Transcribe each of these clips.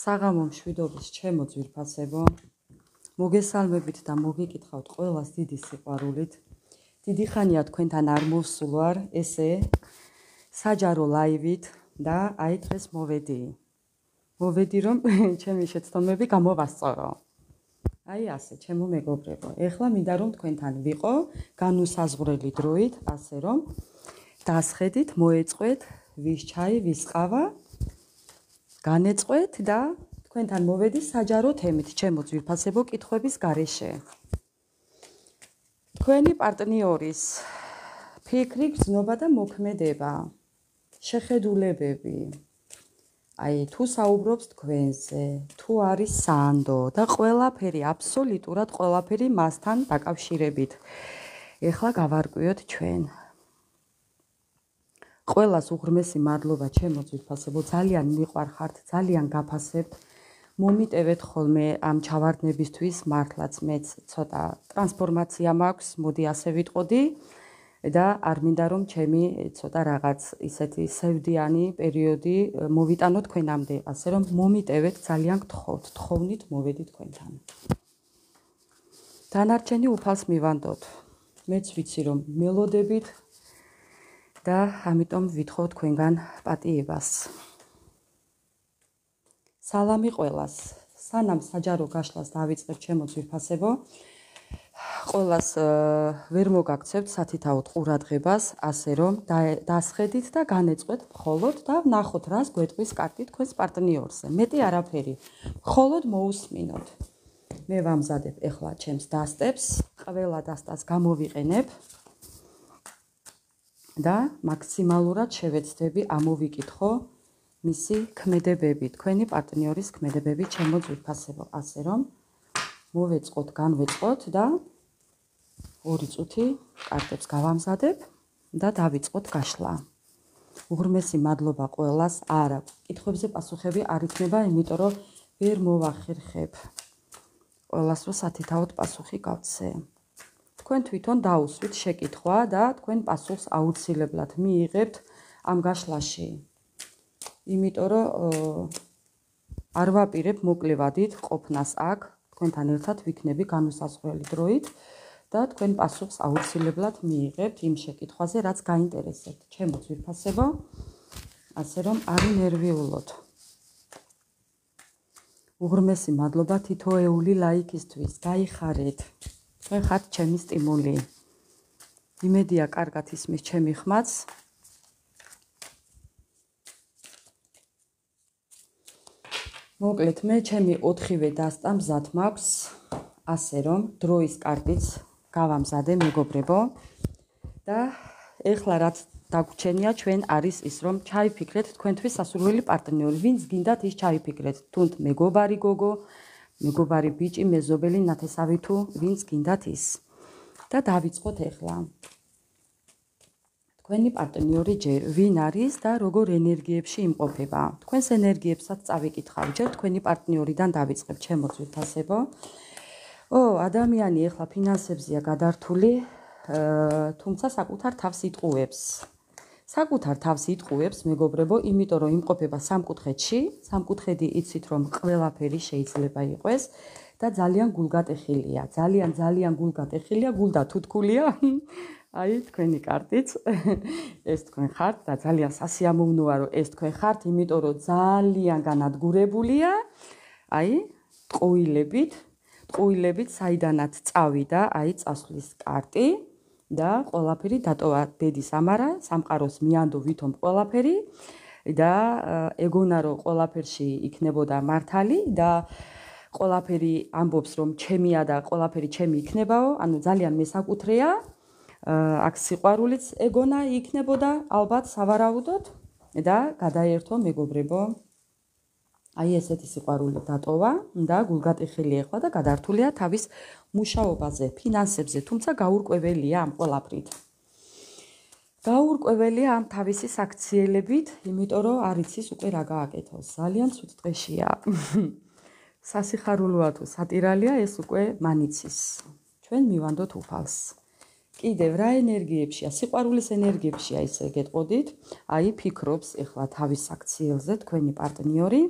საღამო მშვიდობის ჩემო ძვირფასებო, მოგესალმებით და მოგიკითხავთ ყველას დიდი სიყვარულით. დიდი ხანია თქვენთან არ მოვსულვარ, ესე საჯარო ლაივით და აი დღეს მოვედი რომ ჩემი შეცდომები გამოვასწორო. აი ასე, ჩემო მეგობრებო, ეხლა მინდა რომ თქვენთან ვიყო განუსაზღვრელი დროით, ასე რომ დასხედით, მოეწყვეთ ვის ჩაი, ვის ყავა, განეწყვეთ და თქვენთან მოვედი საჯარო თემით, ჩემო ძვირფასებო, კითხვების გარეშე. თქვენი პარტნიორის ფიქრი, გრძნობა და მოქმედება, შეხედულებები, აი თუ საუბრობს თქვენზე, თუ არის სანდო და ყველაფერი, აბსოლუტურად ყველაფერი მასთან დაკავშირებით. ეხლა გავარკვიოთ ჩვენ. ყველას უღრმესი მადლობა ჩემო ძვირფასებო, ძალიან მიყვარხართ, ძალიან გაფასებთ. მომიტევეთ ხოლმე ამ ჩავარდნებისთვის, მართლაც მეც ცოტა ტრანსფორმაცია მაქვს, მოდი ასე ვიტყოდი და არ მინდა რომ ჩემი ცოტა რაღაც ისეთი სევდიანი პერიოდი მოვიტანო თქვენამდე, ასე რომ მომიტევეთ, ძალიან გთხოვთ, თხოვნით მოვედი თქვენთან. დანარჩენი უფალს მივანდოთ. მეც ვიცი რომ მელოდებით და ამიტომ ვითხოვ თქვენგან პატიებას. სალამი ყველას. სანამ საჯარო გაშლას დავიწყებ ჩემო ძვირფასებო, ყველას ვერ მოგაქცევთ სათითაოდ ყურადღებას, ასე რომ დასხედით და განეწყვეთ მხოლოდ და ვნახოთ რას გვეტყვის კარტი თქვენს პარტნიორზე. მეტი არაფერი, მხოლოდ მოусმინოთ. მე ვამზადებ ეხლა ჩემს დასტებს, ყველა დასტას გამოვიყენებ და მაქსიმალურად შევეცდები ამოვიკითხო მისი ქმედებები, თქვენი პარტნიორის ქმედებები ჩემო ძვირფასებო, ასე რომ მოვეწყოთ, განვეწყოთ და 2 წუთი კარტებს გავამზადებ და დავიწყოთ გაშლა. უღრმესი მადლობა ყველას, არა, კითხვებზე პასუხები არ იქნება, იმიტომ რომ ვერ მოვახერხებ. ყველას რო სათითაოდ პასუხი გავცე. თქვენ თვითონ დაუსვით შეკითხვა და თქვენ პასუხს აუცილებლად მიიღებთ ამ გაშლაში. იმიტომ რომ არ ვაპირებ მოკლევადით ყოფნას აქ, თქვენთან ერთად ვიქნები განუსაზღვრელი დროით და თქვენ პასუხს აუცილებლად მიიღებთ იმ შეკითხვაზე, რაც გაინტერესებთ. ჩემო ძვირფასებო, ასე რომ არ ნერვიულოთ. უღრმესი მადლობა თითოეული ლაიქისთვის, გაიხარეთ. თქვენ ხართ ჩემი სტიმული. იმედია კარგად ისმის ჩემი ხმაც. მოკლედ მე ჩემი 4-ვე დასტა მზად მაქვს, ასე რომ დროის კარტიც გავამზადე მეგობრებო და ეხლა რაც დაგვრჩენია ჩვენ არის ის რომ ჩაიფიქრეთ თქვენთვის სასურველი პარტნიორი, ვინც გინდათ ის ჩაიფიქრეთ, თუნდ მეგობარი გოგო, მეგობარი ბიჭი, მეზობელი, ნათესავი თუ ვინც გინდათ ის. და დავიწყოთ ეხლა. თქვენი პარტნიორი ჯერ ვინ არის და როგორ ენერგიებში იმყოფება. თქვენს ენერგიებსაც წავიკითხავ, ჯერ თქვენი პარტნიორიდან დავიწყებ, ჩემო ძვირფასებო. ადამიანი ეხლა ფინანსებზეა გადართული, თუმცა საკუთარ თავს იტყუებს. საკუთარ თავს იტყუებს, მეგობრებო, იმიტომ რომ იმყოფება სამკუთხედში, სამკუთხედი იცით რომ ყველაფერი შეიძლება იყოს და ძალიან გულგატეხილია, ძალიან გულგატეხილია, გულდა თუთქულია. აი თქვენი კარტიც, ეს თქვენ ხართ და ძალიან სასიამოვნოა რომ ეს თქვენ ხართ, იმიტომ რომ ძალიან განადგურებულია, აი ტყუილებით საიდანაც წავიდა, აი წასვლის კარტი და ყველაფერი დატოვა ბედის ამარა, სამყაროს მიანდო ვითომ ყველაფერი და ეგონა რომ ყველაფერში იქნებოდა მართალი და ყველაფერი ამბობს რომ ჩემია და ყველაფერი ჩემი იქნებაო, ანუ ძალიან მესაკუთრეა. აქ სიყვარულიც ეგონა იქნებოდა ალბათ სავარაუდოდ და გადაერთო მეგობრებო. აი ესეთი სიყვარული დატოვა და გულგატეხილი ეხლა და გადართულია თავის მუშაობაზე, ფინანსებზე, თუმცა გაურკვეველია ამ ყველაფრით. გაურკვეველია ამ თავისი საქციელებით, იმიტომ რომ არ იცის უკვე რა გააკეთოს. ძალიან ცუდ დღეშია. სასიხარულოა თუ სატირალია, ეს უკვე მან იცის. ჩვენ მივანდოთ უფალს. კიდევ რა ენერგიებშია, სიყვარულის ენერგიებშია ისე გეტყოდით, აი ფიქრობს ეხლა თავის აქციელზე თქვენი პარტნიორი,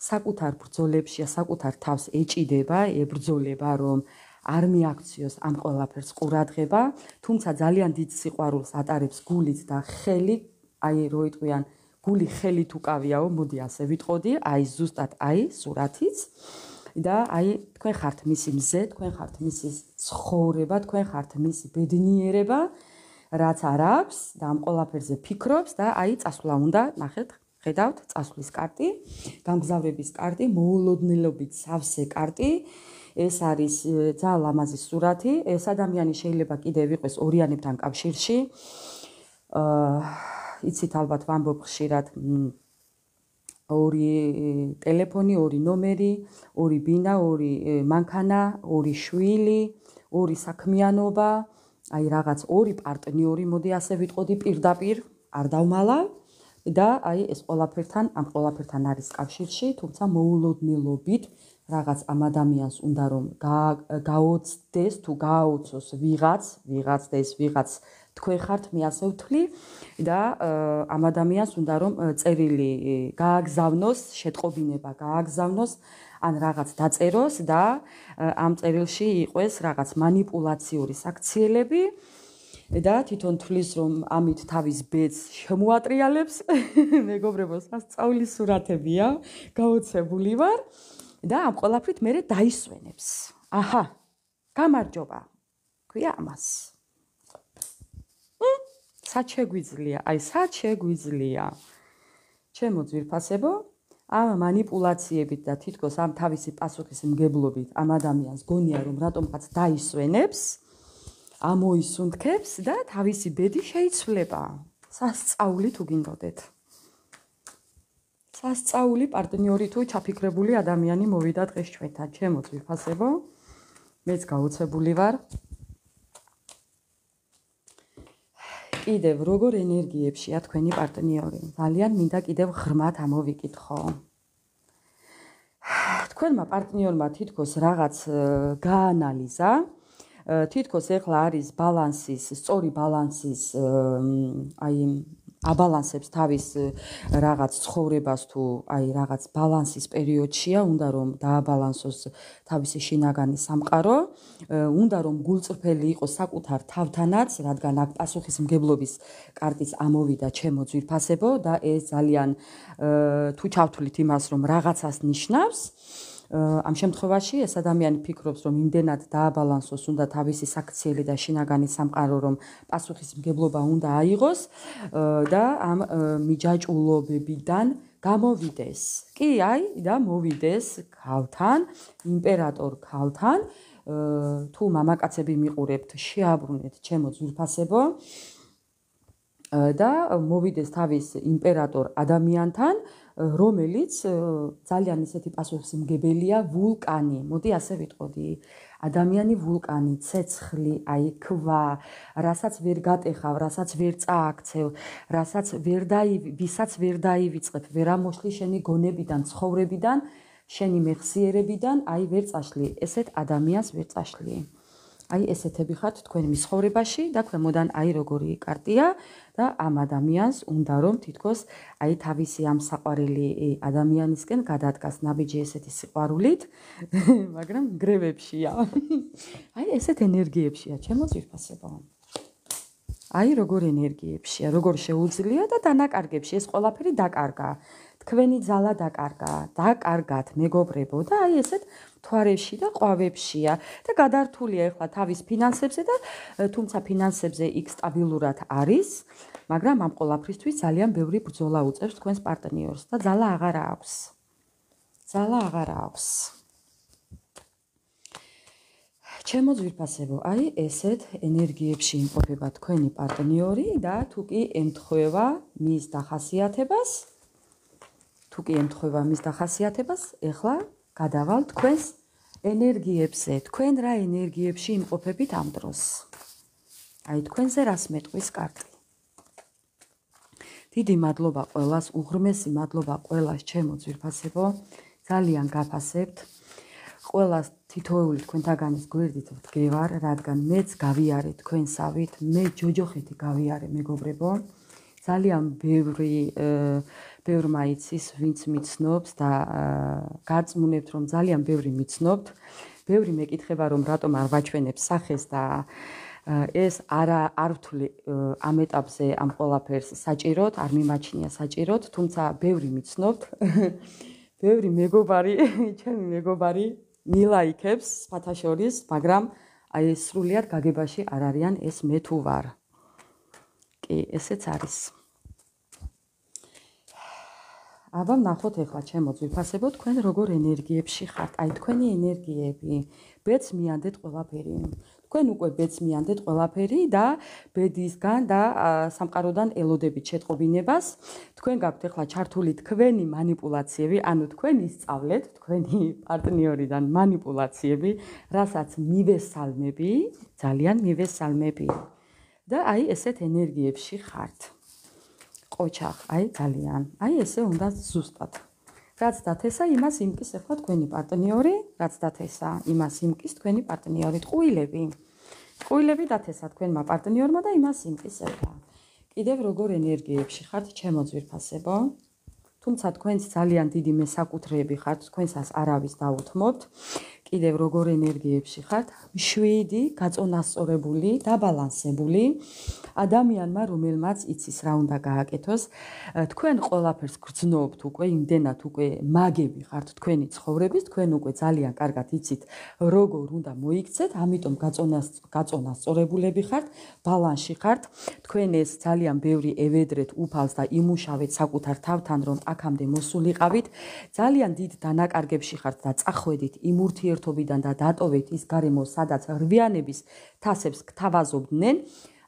საკუთარ ბრძოლებშია, საკუთარ თავს ეჭიდება, ებრძოლება, რომ არ მიაქციოს ამ ყველაფერს ყურადღება, თუმცა ძალიან დიდ სიყვარულს ატარებს გულით და ხელით, აი რო იტყვიან, გული ხელით უკავიაო, მოდი ასე ვიტყოდი, აი ზუსტად აი სურათიც. და აი თქვენ ხართ მისი მზე, თქვენ ხართ მისი ცხოვრება, თქვენ ხართ მისი ბედნიერება, რაც არ აქვს და ამ ყველაფერზე ფიქრობს და აი წასვლა უნდა, ნახეთ, ხედავთ, წასვლის კარტი, გამგზავრების კარტი, მოულოდნელობით სავსე კარტი. ეს არის ძალიან ლამაზი სურათი. ეს ადამიანი შეიძლება კიდევ იყოს ორიანებთან კავშირში. იცით ალბათ ვამბობ ხშირად ორი ტელეფონი, ორი ნომერი, ორი ბინა, ორი მანქანა, ორი შვილი, ორი საქმიანობა, აი რაღაც ორი პარტნიორი, მოდი ასე ვიტყოდი, პირდაპირ არ დავმალავ და აი ეს ყველაფერთან, ამ ყველაფერთან არის კავშირში, თუმცა მოულოდნელობით რაღაც ამ ადამიანს უნდა რომ გაოცდეს თუ გააოცოს ვიღაც და ეს ვიღაც თქვენ ხართ, მე ასე ვთვლი და ამ ადამიანს უნდა რომ წერილი გააგზავნოს, შეტყობინება გააგზავნოს, ან რაღაც დაწეროს და ამ წერილში იყოს რაღაც манипуляციური საქციელები და თვითონ თვლის რომ ამით თავის ბედს შემოატრიალებს. მეგობრებო, სასწაულის სურათებია, გაოცებული ვარ და ამ ყველაფრით მე დაისვენებს. აჰა, გამარჯობა. ქვია ამას. სად შეგვიძლია, აი სად შეგვიძლია. ჩემო ძვირფასებო, ამ манипуляციებით და თითქოს ამ თავისი პასუხისმგებლობით ამ ადამიანს გონია რომ რატომღაც დაისვენებს, ამოისუნთქებს და თავისი ბედი შეიცვლება. სასწაული თუ გინდოდეთ. სასწაული პარტნიორი თუ ჩაფიქრებული ადამიანი მოვიდა დღეს ჩვენთან, ჩემო ძვირფასებო. მეც გაოცებული ვარ. კიდევ როგორ ენერგიებშია თქვენი პარტნიორი? ძალიან მინდა კიდევ ღრმად ამოვიკითხო. თქვენმა პარტნიორმა თითქოს რაღაც გაანალიზა, თითქოს ეხლა არის ბალანსის, სწორი ბალანსის, აი აბალანსებს თავის რაღაც ცხოვრებას თუ აი რაღაც ბალანსის პერიოდშია, უნდა რომ დააბალანსოს თავისი შინაგანი სამყარო, უნდა რომ გულწრფელი იყოს საკუთარ თავთანაც, რადგან აქ პასუხისმგებლობის კარტის ამოვიდა ჩემო ძვირფასებო და ეს ძალიან თუ ჩავთვლით იმას, რომ რაღაცას ნიშნავს, ამ შემთხვევაში ეს ადამიანი ფიქრობს, რომ იმდენად დააბალანსოს უნდა თავისი საქციელი და შინაგანი სამყარო, რომ პასუხისმგებლობა უნდა აიღოს და ამ მიჯაჭვულობებიდან გამოვიდეს. კი, აი და მოვიდეს ქალთან, იმპერატორ ქალთან, თუ მამაკაცები მიყურებთ, შეაბრუნეთ ჩემო ძვირფასებო და მოვიდეს თავის იმპერატორ ადამიანთან, რომელიც ძალიან ისეთი პასუხისმგებელია, ვულკანი, მოდი ასე ვიტყოდი, ადამიანი ვულკანი, ცეცხლი, აი ქვა, რასაც ვერ გატეხავ, რასაც ვერ წააქცევ, ვისაც ვერ დაივიწყებ, ვერ ამოშლი შენი გონებიდან, ცხოვრებიდან, შენი მეხსიერებიდან, აი ვერ წაშლი, ესეთ ადამიანს ვერ წაშლი. აი ესეთები ხართ თქვენ მის ცხოვრებაში და ქვემოდან აი როგორი კარტია და ამ ადამიანს უნდა რომ თითქოს აი თავისი ამ საყვარელი ადამიანისკენ გადადგას ნაბიჯი ესეთი სიყვარულით, მაგრამ გრევებშია. აი ესეთ ენერგიებშია, ჩემო ძვირფასებო. აი როგორ ენერგიებშია, როგორ შეუძლია და დანაკარგებში ეს ყველაფერი დაკარგა. თქვენი ძალა დაკარგათ მეგობრებო და აი ესეთ მთვარეში და ყვავებშია და გადართულია ეხლა თავის ფინანსებზე და თუმცა ფინანსებზე იქ სტაბილურად არის, მაგრამ ამ ყველაფრისთვის ძალიან ბევრი ბრძოლა უწევს თქვენს პარტნიორს და ძალა აღარ აქვს. ძალა აღარ აქვს. ჩემო ძვირფასებო, აი ესეთ ენერგიებში იმყოფება თქვენი პარტნიორი და თუ კი ემთხვევა მის დახასიათებას, ეხლა გადავალ თქვენს ენერგიებზე. თქვენ რა ენერგიებში იმყოფებით ამ დროს? აი თქვენზე რას მეტყვის კარტი? დიდი მადლობა ყველას, უღრმესი მადლობა ყველას, ჩემო ძვირფასებო. ძალიან გაფასებთ. ყველას თითოეული თქვენთაგანის გვერდით ვდგევარ, რადგან მეც გავიარე თქვენსავით, მე ჯოჯოხეთი გავიარე, მეგობრებო. ძალიან ბევრმა იცის, ვინც მიცნობს და გაწმუნებთ, რომ ძალიან ბევრი მიცნობთ. ბევრი მეკითხება, რომ რატომ არ ვაჩვენებ სახეს და ეს არ ვთვლი ამ ეტაპზე ამ ყველაფერს საჭიროდ, არ მიმაჩნია საჭიროდ, თუმცა ბევრი მიცნობთ. ბევრი მეგობარი, ჩემი მეგობარი მილაიქებს სხვათა შორის, მაგრამ აი ეს სრულიად გაგებაში არ არიან, ეს მე თუ ვარ. კი, ესეც არის. აბა ვნახოთ ახლა ჩემო ძვირფასებო, თქვენ როგორ ენერგიებში ხართ? აი თქვენი ენერგიები, ბედს მიანდეთ ყველაფერი. თქვენ უკვე ბედს მიანდეთ ყველაფერი და ბედისგან და სამყაროდან ელოდებით შეტყობინებას. თქვენ გაქვთ ახლა ჩართული თქვენი манипуляციები, ანუ თქვენ ისწავლეთ თქვენი პარტნიორიდან манипуляციები, რასაც მივესალმები, ძალიან მივესალმები. და აი ესეთ ენერგიებში ხართ. ყოჩახ, აი ძალიან. აი ესე უნდა ზუსტად. რაც დათესა, იმას იმკის ახლა თქვენი პარტნიორი, რაც დათესა, იმას იმკის თქვენი პარტნიორი. ტყუილები დათესა თქვენმა პარტნიორმა და იმას იმკის ახლა. კიდევ როგორ ენერგიებში ხართ, ჩემო ძვირფასებო? თუმცა თქვენს ძალიან დიდი მესაკუთრეები ხართ, თქვენსას არავის დაუთმობთ. კიდევ როგორ ენერგიებში ხართ? მშვიდი, გაწონასწორებული, დაბალანსებული ადამიანმა, რომელმაც იცის რა უნდა გააკეთოს. თქვენ ყველაფერს გრძნობთ უკვე, იმდენად უკვე მაგები ხართ თქვენი ცხოვრების, თქვენ უკვე ძალიან კარგად იცით როგორ უნდა მოიქცეთ, ამიტომ გაწონასწორებულები ხართ, ბალანსში ხართ. თქვენ ეს ძალიან ბევრი ევედრეთ, უფალს და იმუშავეთ საკუთარ თავთან, რომ აქამდე მოსულიყავით. ძალიან დიდ დანაკარგებში ხართ და წახვედით იმ ურთიერთობიდან და დატოვეთ ის გარემო, სადაც რვიანების თასებს გთავაზობდნენ.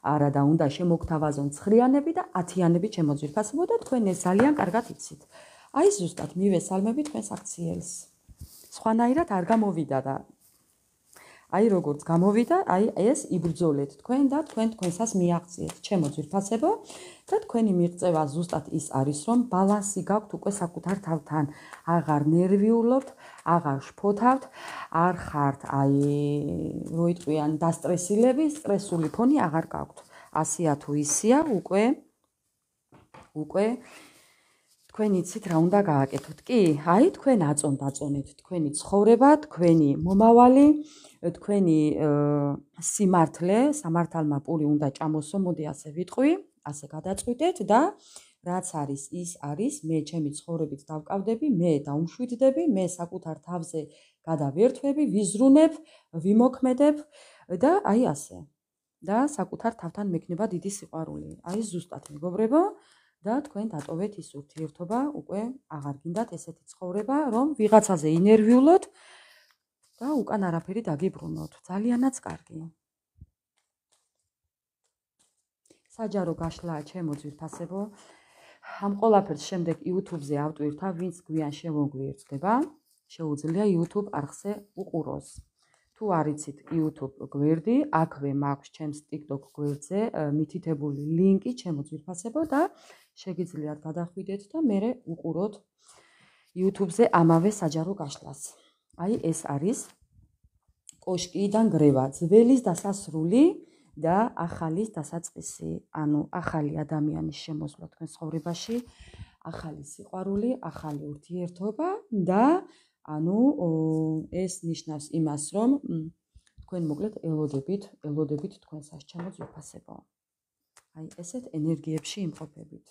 არა და უნდა შემოგთავაზონ 9-იანები და 10-იანები ჩემო ძვირფასებო და თქვენ ეს ძალიან კარგად იცით. აი ზუსტად მივესალმები თქვენს აქციელს. სხვანაირად არ გამოვიდა და აი როგორც გამოვიდა, აი ეს იბრძოლეთ თქვენ და თქვენსას მიაღწიეთ ჩემო ძვირფასებო და თქვენი მიღწევა ზუსტად ის არის, რომ ბალანსი გაქვთ უკვე საკუთარ თავთან. აღარ ნერვიულობთ, აღარ შფოთავთ, არ ხართ აი როიტყვიან დასტრესილები, სტრესული ფონი აღარ გაქვთ. ასია თუ ისია, უკვე თქვენ იცით რა უნდა გააკეთოთ. კი, აი თქვენ აწონეთ თქვენი ცხოვრება, თქვენი მომავალი, თქვენი სიმართლე, სამართალმა პური უნდა ჭამოსო, მოდი ასე ვიტყვი, ასე გადაწყვიტეთ და რაც არის, ის არის, მე ჩემი ცხოვრებით დავკავდები, მე დაუმშვიდდები, მე საკუთარ თავზე გადავერთვები, ვიზრუნებ, ვიმოქმედებ და აი ასე. და საკუთარ თავთან მექნება დიდი სიყვარული. აი ზუსტად მეგობრებო და თქვენ დატოვეთ ის ურთიერთობა, უკვე აღარ გინდათ ესეთი ცხოვრება, რომ ვიღაცაზე ინერვიულოთ და უკან არაფერი დაგიბრუნოთ. ძალიანაც კარგი. საჯარო გაშლაა ჩემო ძვირფასებო. ამ ყველაფერს შემდეგ YouTube-ზე ავტვირთა, ვინც გვიან შემოგვიერთდება, შეუძლია YouTube არხზე უყუროს. თუ არ იცით YouTube გვერდი, აქვე მაქვს ჩემს TikTok გვერდზე მითითებული ლინკი ჩემო ძვირფასებო და შეგიძლიათ გადახვიდეთ და მერე უყუროთ YouTube-ზე ამავე საჯარო გაშლას. აი ეს არის კოშკიდან გრევა, ძველის დასასრული და ახალის დასაწყისი, ანუ ახალი ადამიანის შემოსვლა თქვენ ცხოვრებაში, ახალი სიყვარული, ახალი ურთიერთობა და ანუ ეს ნიშნავს იმას, რომ თქვენ მოკლედ ელოდებით თქვენსას ჩემო ძვირფასებო. აი ესეთ ენერგიებში იმყოფებით.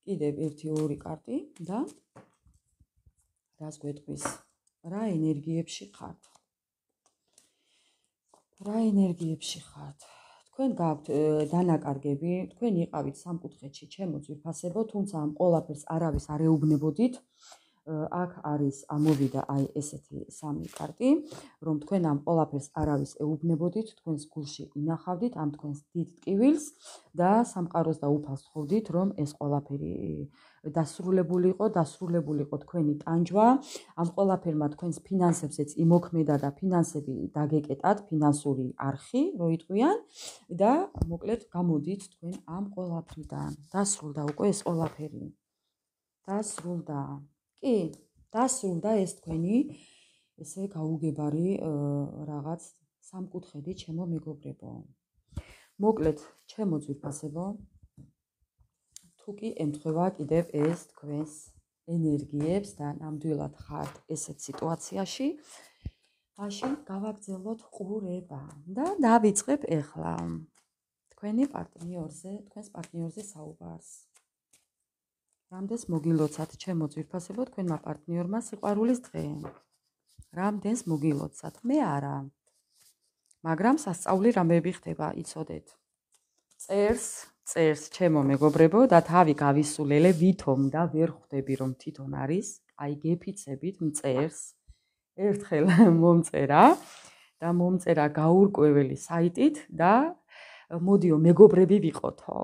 კიდევ 1-2 კარტი და რას გვეტყვის? რა ენერგიებში ხართ? რა ენერგიებში ხართ? თქვენ გაქვთ დანაკარგები, თქვენ იყავით სამკუთხედში ჩემო ძვირფასებო, თუმცა ამ ყველაფერს არავის არ ეუბნებოდით. აქ არის ამოვიდა აი ესეთი 3 კარტი, რომ თქვენ ამ ყველაფერს არავის ეუბნებოდით, თქვენს გულში ინახავდით ამ თქვენს დიდ ტკივილს და სამყაროს და უფალს ხვდით, რომ ეს ყველაფერი დასრულებული იყო თქვენი ტანჯვა, ამ ყველაფერმა თქვენს ფინანსებზეც იმოქმედა და ფინანსები დაგეკეტათ, ფინანსური არხი, როიტყვიან და მოკლედ გამოდით თქვენ ამ ყველაფრიდან. დასრულდა უკვე ეს ყველაფერი. დასრულდა. კი, დასრულდა ეს თქვენი ესე გაუგებარი რაღაც სამკუთხედი ჩემო მეგობრებო. მოკლედ, ჩემო ძვირფასებო, თუ კი ემთხვევა კიდევ ეს თქვენს ენერგიებს და ნამდვილად ხართ ესეთ სიტუაციაში, მაშინ გავაგრძელოთ ყურება და დავიწყებ ეხლა თქვენს პარტნიორზე საუბარს. რამდენს მოგილოცათ ჩემო ძვირფასებო თქვენმა პარტნიორმა სიყვარულის დღე? რამდენს მოგილოცათ? მე არა. მაგრამ სასწაული რამეები ხდება, იცოდეთ. წერს ჩემო მეგობრებო და თავი გავისულელე ვითომ და ვერ ხვდები რომ თვითონ არის, აი გეფიცებით მწერს. ერთხელ მომწერა და მომწერა გაურკვეველი საიტით და მოდიო მეგობრები ვიყოთო.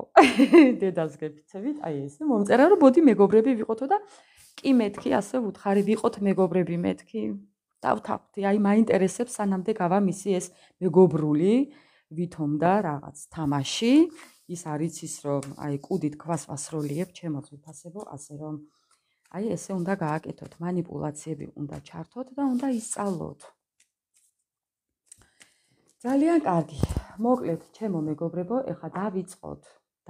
დედას გეფიცებით, აი ესე მომწერა რომ მოდი მეგობრები ვიყოთო და კი მეთქი ასე ვუთხარი ვიყოთ მეგობრები მეთქი. დავთანხმდი, აი მაინტერესებს სანამდე გავამისი ეს მეგობრული ვითომ და რაღაც თამაში. ის არის ის რომ აი კუდით ქვას ვასროლიებ ჩემო ძვირფასებო, ასე რომ აი ესე უნდა გააკეთოთ, манипуляციები უნდა ჩართოთ და უნდა ისწავლოთ. ძალიან კარგი. მოკლედ, ჩემო მეგობრებო, ეხლა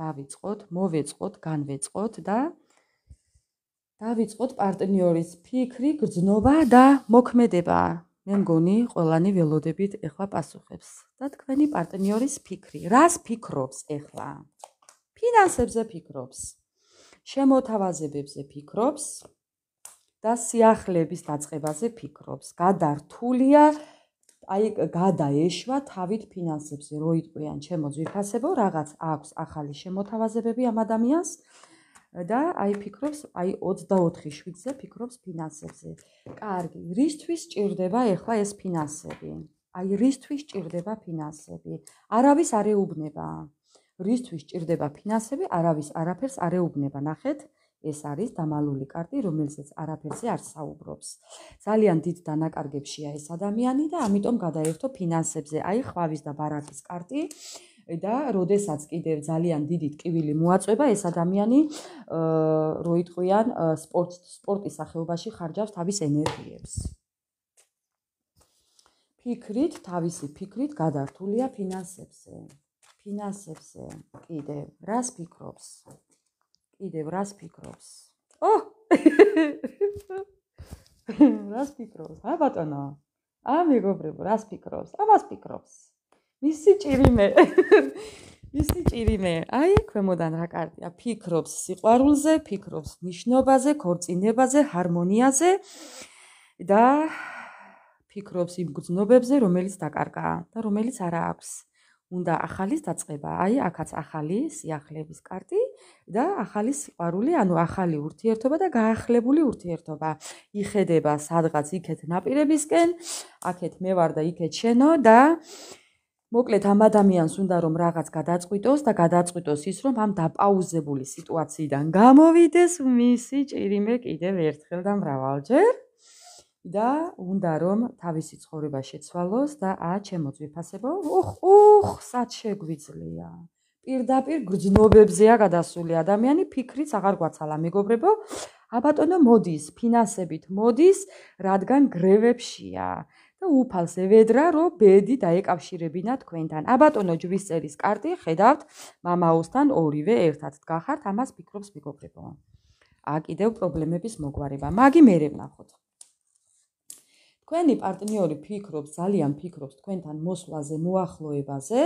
დავიწყოთ, მოვეწყოთ, განვეწყოთ და დავიწყოთ პარტნიორის ფიქრი, გრძნობა და მოქმედება. მე მგონი, ყველანი ველოდებით ეხლა პასუხებს. და თქვენი პარტნიორის ფიქრი. რას ფიქრობს ეხლა? ფინანსებზე ფიქრობს. შემოთავაზებებზე ფიქრობს და სიახლეების დაწყებაზე ფიქრობს. გადართულია, აი გადაეშვა თავით ფინანსებზე, რო იტყვიან ჩემო ძვირფასებო, რაღაც აქვს ახალი შემოთავაზებები ამ ადამიანს და აი ფიქრობს, აი 24/7-ზე ფიქრობს ფინანსებზე. კარგი, რისთვის ჭირდება ეხლა ეს ფინანსები? აი რისთვის ჭირდება ფინანსები? არავის არ ეუბნება. რისთვის ჭირდება ფინანსები? არავის არაფერს არ ეუბნება. ნახეთ, ეს არის დამალული კარტი, რომელზეც არაფერზე არ საუბრობს. ძალიან დიდ დანაკარგებშია ეს ადამიანი და ამიტომ გადაერთო ფინანსებზე. აი ხვავის და ბარათის კარტი და როდესაც კიდევ ძალიან დიდი ტკივილი მოაწვება, ეს ადამიანი რო იტყვიან სპორტის სახეობაში ხარჯავს თავის ენერგიებს. თავისი ფიქრით გადართულია ფინანსებზე. კიდევ რას ფიქრობს? რას ფიქრობს? ბატონო. მეგობრებო, რას ფიქრობს? ამას ფიქრობს. მისი ჭირიმე. აი, ქვემოდან რა კარტია? ფიქრობს სიყვარულზე, ფიქრობს ნიშნობაზე, ქორწინებაზე, ჰარმონიაზე და ფიქრობს იმ გრძნობებზე, რომელიც დაკარგა და რომელიც არა აქვს. უნდა ახალის დაწყება. აი, აქაც ახალი სიახლეების კარტი და ახალი სიყვარული, ანუ ახალი ურთიერთობა და გაახლებული ურთიერთობა. იხედება სადღაც იქეთ ნაპირებისკენ, აქეთ მე ვარ და იქეთ შენო და მოკლედ ამ ადამიანს უნდა რომ რაღაც გადაწყვიტოს და გადაწყვიტოს ის რომ ამ დაპაუზებული სიტუაციიდან გამოვიდეს მისი ჭირიმე კიდევ ერთხელ და მრავალჯერ და უნდა რომ თავისი ცხოვრება შეცვალოს და ჩემო ძვირფასებო, სად შეგვიძლია. პირდაპირ გრძნობებზეა გადასული ადამიანი, ფიქრიც აღარ გვაცალა მეგობრებო. აბატონო მოდის, ფინანსებით მოდის, რადგან გრევებშია. და უფალს ევედრა, რომ ბედი დაეკავშირებინა თქვენთან. აბატონო ჯვრის წერის კარტი, ხედავთ, მამაოსთან ორივე ერთად დგახართ, ამას ფიქრობს მეგობრებო. კიდევ პრობლემების მოგვარება. მაგი მერე ვნახოთ. თქვენი პარტნიორი ძალიან ფიქრობს თქვენთან მოსვლაზე, მოახლოებაზე.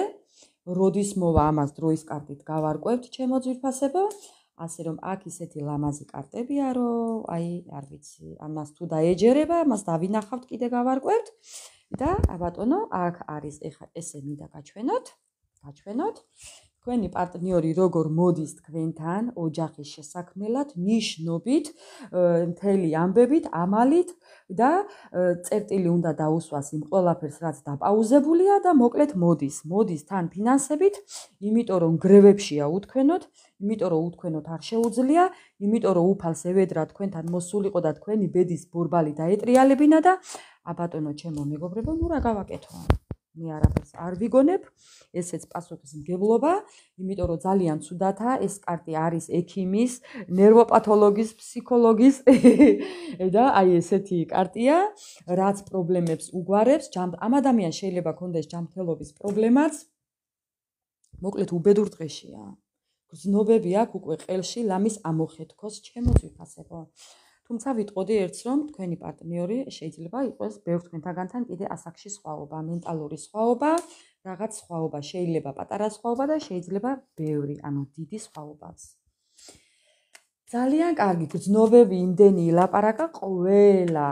როდის მოვა ამას დროის კარტით გავარკვევთ, ჩემო ძვირფასებო. ასე რომ აქ ისეთი ლამაზი კარტებია, რომ აი, არ ვიცი, ამას თუ დაეჯერება, ამას დავინახავთ, კიდე გავარკვევთ და ბატონო, აქ არის ეხლა ესე მინდა გაჩვენოთ. თქვენი პარტნიორი როგორ მოდის თქვენთან ოჯახის შესაქმნელად, ნიშნობით, მთელი ამბებით, ამალით და წერტილი უნდა დაუსვას იმ ყველაფერს, რაც დაპაუზებულია და მოკლედ მოდის თან ფინანსებით, იმიტომ რომ გრევებშია უთქვენოთ, იმიტომ რომ უთქვენოთ არ შეუძლია, იმიტომ რომ უფალს ევედრა თქვენთან მოსულიყო და თქვენი ბედის ბორბალი დაეტრიალებინა და ბატონო ჩემო მეგობრებო, ნუ რა გავაკეთო? მე არაფერს არ ვიგონებ, ესეც პასუხისმგებლობა, იმიტომ რომ ძალიან ცუდათაა, ეს კარტი არის ექიმის, ნერვოპათოლოგის, ფსიქოლოგის და აი ესეთი კარტია, რაც პრობლემებს უგვარებს, ამ ადამიანს შეიძლება ქონდეს ჯანმრთელობის პრობლემაც, მოკლედ უბედურ დღეშია. გრძნობები აქვს უკვე ყელში ლამის ამოხეთქოს ჩემო ძვირფასებო. თუმცა ვიტყოდი ერთს, რომ თქვენი პარტნიორი შეიძლება იყოს ბევრ თქვენთაგანთან კიდე ასაკში სხვაობა, მენტალური სხვაობა, რაღაც სხვაობა, შეიძლება პატარა სხვაობა და შეიძლება ბევრი, ანუ დიდი სხვაობაც. ძალიან კარგი გრძნობები იმდენი ილაპარაკა, ყველა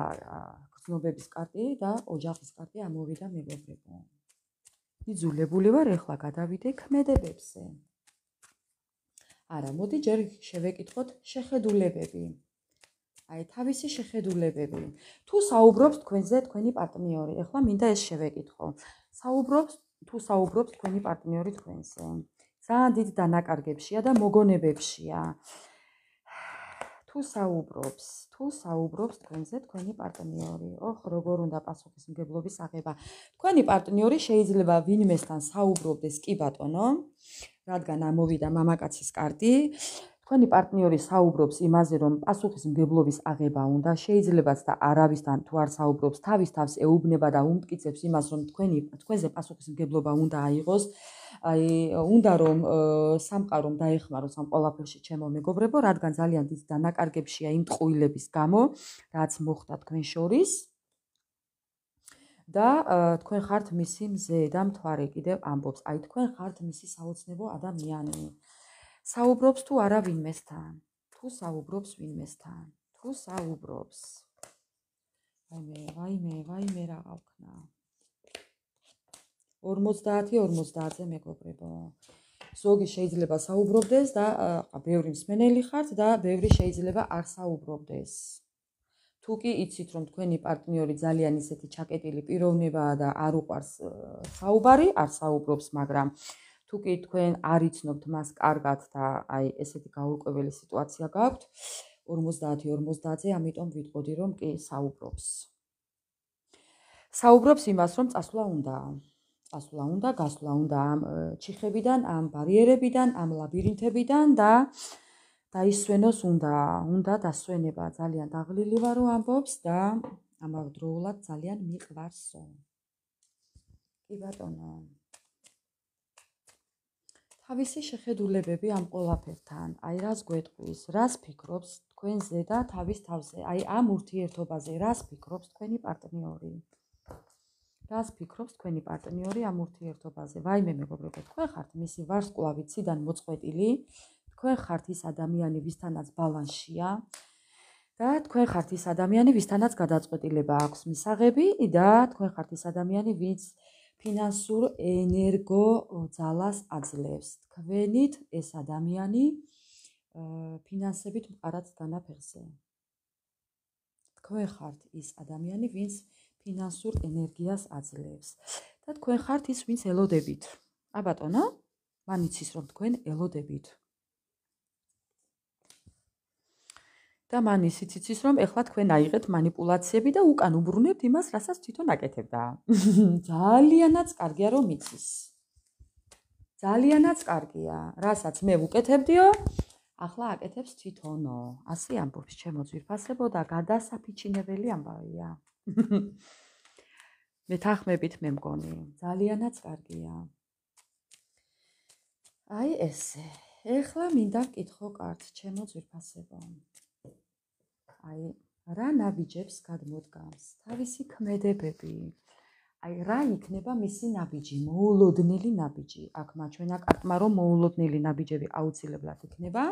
გრძნობების კარტი და ოჯახის კარტი ამოვიდა მეგობრებო. იძულებული ვარ ეხლა გადავიდე ქმედებებზე. არა, მოდი ჯერ შევეკითხოთ შეხედულებები. აი, თავისი შეხედულებები. თუ საუბრობს თქვენზე თქვენი პარტნიორი, ეხლა მინდა ეს შევეკითხო. თუ საუბრობს თქვენი პარტნიორი თქვენზე. ძალიან დიდ დანაკარგებშია და მოგონებებშია. თუ საუბრობს თქვენზე თქვენი პარტნიორი. ოხ, როგორ უნდა პასუხისმგებლობის აღება. თქვენი პარტნიორი შეიძლება ვინმესთან საუბრობდეს, კი ბატონო, რადგან ამოვიდა მამაკაცის კარტი. თქვენი პარტნიორი საუბრობს იმაზე, რომ პასუხისმგებლობის აღება უნდა, შეიძლებაც და არავისთან თუ არ საუბრობს, თავის თავს ეუბნება და უმტკიცებს იმას, რომ თქვენზე პასუხისმგებლობა უნდა აიღოს. აი, უნდა რომ სამყარომ დაეხმაროს ამ ყველაფერში ჩემო მეგობრებო, რადგან ძალიან დიდ დანაკარგებშია იმ ტყუილების გამო, რაც მოხდა თქვენ შორის. და თქვენ ხართ მისი მზე და მთვარე კიდევ ამბობს. აი, თქვენ ხართ მისი საოცნებო ადამიანი. საუბრობს თუ არა ვინმესთან? თუ საუბრობს ვინმესთან? თუ საუბრობს? ვაიმე რა გავქნა. 50-50-ზე მეგობრებო. ზოგი შეიძლება საუბრობდეს და ბევრი მსმენელი ხართ და ბევრი შეიძლება არ საუბრობდეს. თუ კი იცით, რომ თქვენი პარტნიორი ძალიან ისეთი ჩაკეტილი პიროვნებაა და არ უყვარს საუბარი, არ საუბრობს, მაგრამ თუ კი თქვენ არ იცნობთ მას კარგად და აი ესეთი გაურკვეველი სიტუაცია გაქვთ 50-50-ზე, ამიტომ ვიტყოდი, რომ კი საუბრობს. საუბრობს იმას, რომ წასვლა უნდა, გასვლა უნდა ამ ჩიხებიდან, ამ ბარიერებიდან, ამ ლაბირინთებიდან და დაისვენოს უნდა დასვენება. ძალიან დაღლილი ვარო ამბობს და ამავდროულად ძალიან მიყვარსო. კი ბატონო. თავისი შეხედულებები ამ ყველაფერთან, აი რას გვეტყვის, რას ფიქრობს თქვენზე და თავის თავზე, აი ამ ურთიერთობაზე, რას ფიქრობს თქვენი პარტნიორი. რას ფიქრობს თქვენი პარტნიორი ამ ურთიერთობაზე? ვაიმე მეგობრებო, თქვენ ხართ მისი ვარსკვლავი ციდან მოწყვეტილი, თქვენ ხართ ის ადამიანი, ვისთანაც ბალანსია და თქვენ ხართ ის ადამიანი, ვისთანაც გადაწყვეტილება აქვს მისაღები და თქვენ ხართ ის ადამიანი, ვინც ფინანსურ ენერგო ძალას აძლევს. თქვენით ეს ადამიანი ფინანსებით მყარად დანაფეხზე. თქვენ ხართ ის ადამიანი, ვინც ფინანსურ ენერგიას აძლევს. და თქვენ ხართ ის, ვინც ელოდებით. აბატონო, მან იცის, რომ თქვენ ელოდებით. და მან ისიც იცის, რომ ეხლა თქვენ აიღეთ манипуляციები და უკან უბრუნებთ იმას, რასაც თვითონ აკეთებდა. ძალიანაც კარგია, რომ იცის. ძალიანაც კარგია, რასაც მე ვუკეთებდიო, ახლა აკეთებს თვითონო. ასე ამბობს ჩემო ძვირფასებო და გადასაფიჩინებელი ამბავია. მეთანხმებით მე მგონი, ძალიანაც კარგია. აი ესე. ეხლა მინდა ვკითხო კარტს, ჩემო ძვირფასებო. აი, რა ნაბიჯებს გადმოდგამს თავისი ქმედებები. აი, რა იქნება მისი ნაბიჯი, მოულოდნელი ნაბიჯი. აქ მაჩვენა კარტმა, რომ მოულოდნელი ნაბიჯები აუცილებლად იქნება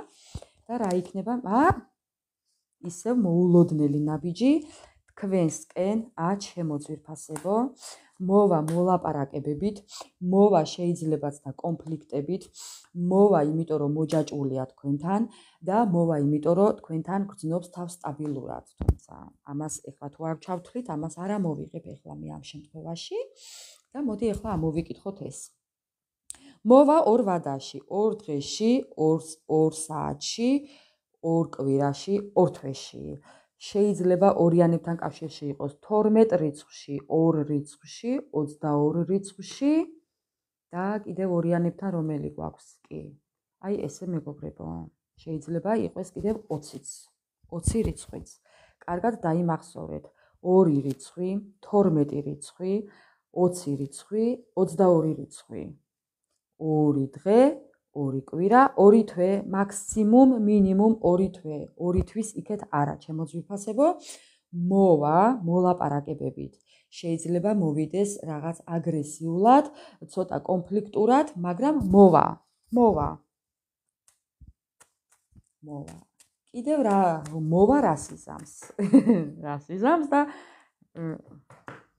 და რა იქნება? ისევ მოულოდნელი ნაბიჯი თქვენსკენ, ჩემო ძვირფასებო, მოვა მოლაპარაკებებით, მოვა შეიძლებაც და კონფლიქტებით, მოვა იმიტომ, რომ მოჯაჭვულია თქვენთან და მოვა იმიტომ, რომ თქვენთან გრძნობს თავს სტაბილურად. თუმცა ამას ეხლა თუ არ ჩავთვლით, ამას არ ამოვიღებ ეხლა მე ამ შემთხვევაში და მოდი ეხლა ამოვიკითხოთ ეს. მოვა 2 ვადაში, 2 დღეში, 2 საათში, 2 კვირაში, 2 თვეში. შეიძლება ორიანებთან კავშირში იყოს 12 რიცხვში, 2 რიცხვში, 22 რიცხვში და კიდევ ორიანებთან რომელი გვაქვს კი. აი ესე მეგობრებო. შეიძლება იყოს კიდევ 20-იც, 20 რიცხვიც. კარგად დაიმახსოვრეთ. 2 რიცხვი, 12 რიცხვი, 20 რიცხვი, 22 რიცხვი. 2 დღე, 2 კვირა, 2 თვე, მაქსიმუმ, მინიმუმ 2 თვე. 2 თვის იქეთ არა, ჩემო ძვირფასებო. მოვა, მოლაპარაკებებით. შეიძლება მოვიდეს რაღაც აგრესიულად, ცოტა კონფლიქტურად, მაგრამ მოვა. კიდევ რა მოვა რას იზამს? რას იზამს და